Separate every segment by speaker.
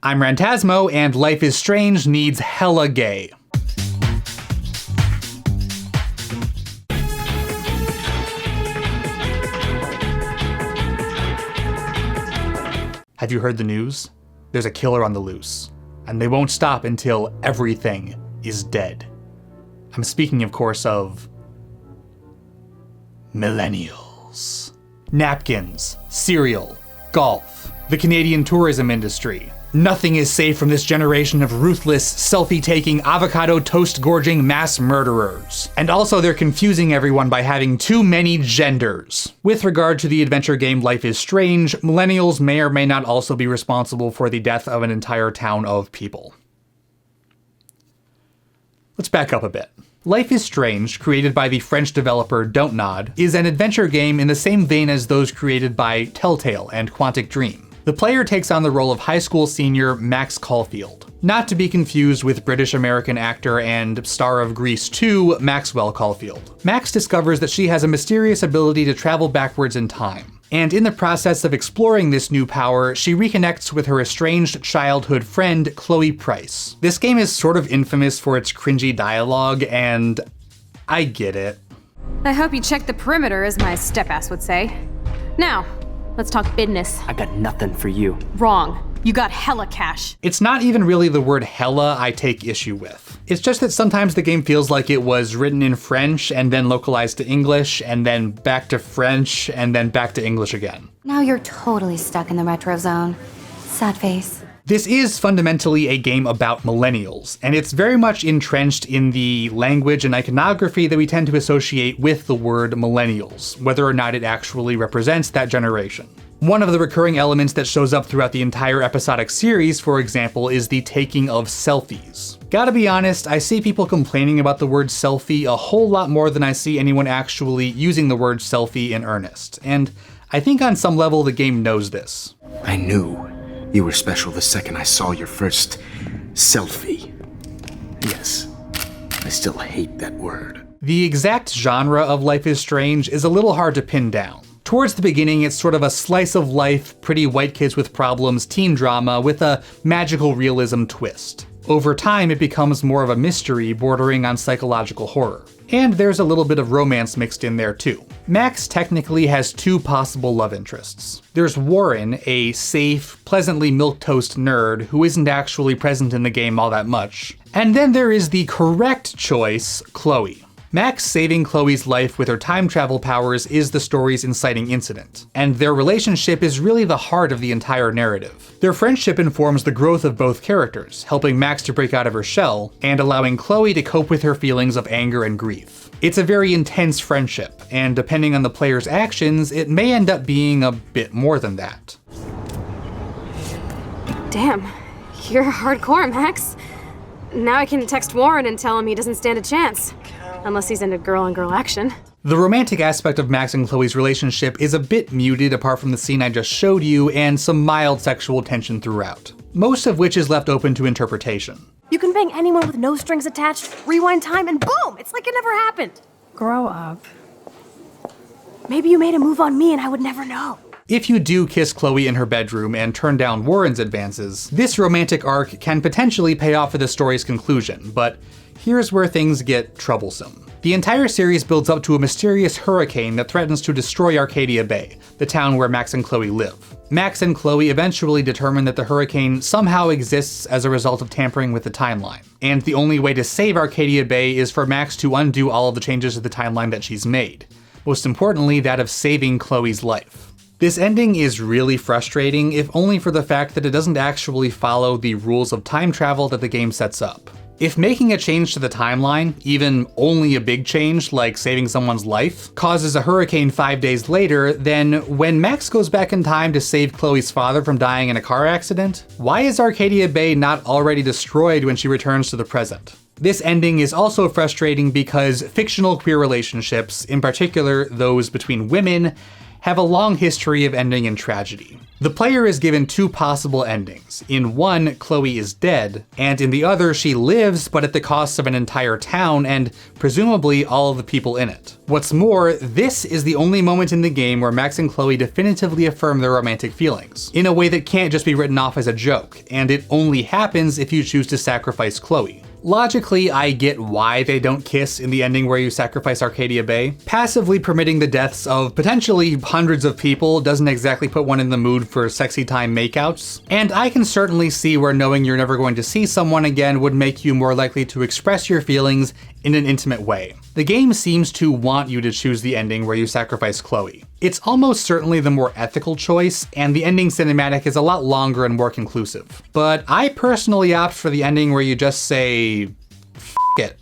Speaker 1: I'm Rantasmo, and Life is Strange needs hella gay. Have you heard the news? There's a killer on the loose, and they won't stop until everything is dead. I'm speaking, of course, of millennials. Napkins, cereal, golf, the Canadian tourism industry. Nothing is safe from this generation of ruthless, selfie-taking, avocado toast-gorging mass murderers. And also they're confusing everyone by having too many genders. With regard to the adventure game Life is Strange, millennials may or may not also be responsible for the death of an entire town of people. Let's back up a bit. Life is Strange, created by the French developer Dontnod, is an adventure game in the same vein as those created by Telltale and Quantic Dream. The player takes on the role of high school senior Max Caulfield, not to be confused with British-American actor and star of Grease 2, Maxwell Caulfield. Max discovers that she has a mysterious ability to travel backwards in time, and in the process of exploring this new power, she reconnects with her estranged childhood friend, Chloe Price. This game is sort of infamous for its cringy dialogue, and I get it.
Speaker 2: I hope you checked the perimeter, as my step-ass would say. Now, let's talk business.
Speaker 3: I got nothing for you.
Speaker 2: Wrong. You got hella cash.
Speaker 1: It's not even really the word hella I take issue with. It's just that sometimes the game feels like it was written in French and then localized to English and then back to French and then back to English again.
Speaker 4: Now you're totally stuck in the retro zone. Sad face.
Speaker 1: This is fundamentally a game about millennials, and it's very much entrenched in the language and iconography that we tend to associate with the word millennials, whether or not it actually represents that generation. One of the recurring elements that shows up throughout the entire episodic series, for example, is the taking of selfies. Gotta be honest, I see people complaining about the word selfie a whole lot more than I see anyone actually using the word selfie in earnest, and I think on some level the game knows this.
Speaker 5: I knew you were special the second I saw your first selfie. Yes, I still hate that word.
Speaker 1: The exact genre of Life is Strange is a little hard to pin down. Towards the beginning, it's sort of a slice of life, pretty white kids with problems teen drama with a magical realism twist. Over time, it becomes more of a mystery bordering on psychological horror. And there's a little bit of romance mixed in there too. Max technically has two possible love interests. There's Warren, a safe, pleasantly milquetoast nerd who isn't actually present in the game all that much. And then there is the correct choice, Chloe. Max saving Chloe's life with her time travel powers is the story's inciting incident, and their relationship is really the heart of the entire narrative. Their friendship informs the growth of both characters, helping Max to break out of her shell, and allowing Chloe to cope with her feelings of anger and grief. It's a very intense friendship, and depending on the player's actions, it may end up being a bit more than that.
Speaker 2: Damn, you're hardcore, Max. Now I can text Warren and tell him he doesn't stand a chance. Unless he's into girl-on-girl action.
Speaker 1: The romantic aspect of Max and Chloe's relationship is a bit muted apart from the scene I just showed you and some mild sexual tension throughout, most of which is left open to interpretation.
Speaker 2: You can bang anyone with no strings attached, rewind time, and boom! It's like it never happened.
Speaker 6: Grow up.
Speaker 2: Maybe you made a move on me and I would never know.
Speaker 1: If you do kiss Chloe in her bedroom and turn down Warren's advances, this romantic arc can potentially pay off for the story's conclusion, but here's where things get troublesome. The entire series builds up to a mysterious hurricane that threatens to destroy Arcadia Bay, the town where Max and Chloe live. Max and Chloe eventually determine that the hurricane somehow exists as a result of tampering with the timeline, and the only way to save Arcadia Bay is for Max to undo all of the changes to the timeline that she's made, most importantly that of saving Chloe's life. This ending is really frustrating, if only for the fact that it doesn't actually follow the rules of time travel that the game sets up. If making a change to the timeline, even only a big change like saving someone's life, causes a hurricane 5 days later, then when Max goes back in time to save Chloe's father from dying in a car accident, why is Arcadia Bay not already destroyed when she returns to the present? This ending is also frustrating because fictional queer relationships, in particular those between women, have a long history of ending in tragedy. The player is given two possible endings. In one, Chloe is dead, and in the other, she lives, but at the cost of an entire town and presumably all of the people in it. What's more, this is the only moment in the game where Max and Chloe definitively affirm their romantic feelings, in a way that can't just be written off as a joke, and it only happens if you choose to sacrifice Chloe. Logically, I get why they don't kiss in the ending where you sacrifice Arcadia Bay. Passively permitting the deaths of potentially hundreds of people doesn't exactly put one in the mood for sexy time makeouts. And I can certainly see where knowing you're never going to see someone again would make you more likely to express your feelings in an intimate way. The game seems to want you to choose the ending where you sacrifice Chloe. It's almost certainly the more ethical choice, and the ending cinematic is a lot longer and more conclusive. But I personally opt for the ending where you just say, F it,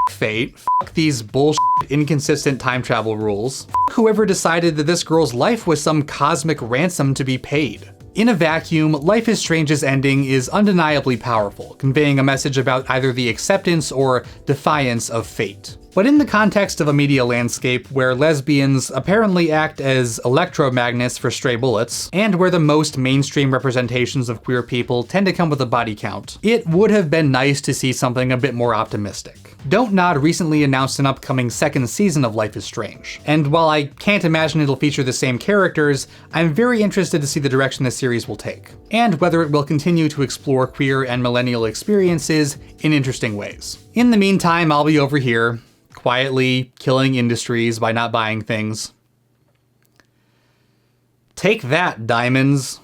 Speaker 1: F fate, F these bullshit inconsistent time travel rules, F whoever decided that this girl's life was some cosmic ransom to be paid. In a vacuum, Life is Strange's ending is undeniably powerful, conveying a message about either the acceptance or defiance of fate. But in the context of a media landscape where lesbians apparently act as electromagnets for stray bullets, and where the most mainstream representations of queer people tend to come with a body count, it would have been nice to see something a bit more optimistic. Don't Nod recently announced an upcoming second season of Life is Strange, and while I can't imagine it'll feature the same characters, I'm very interested to see the direction the series will take, and whether it will continue to explore queer and millennial experiences in interesting ways. In the meantime, I'll be over here, quietly killing industries by not buying things. Take that, diamonds.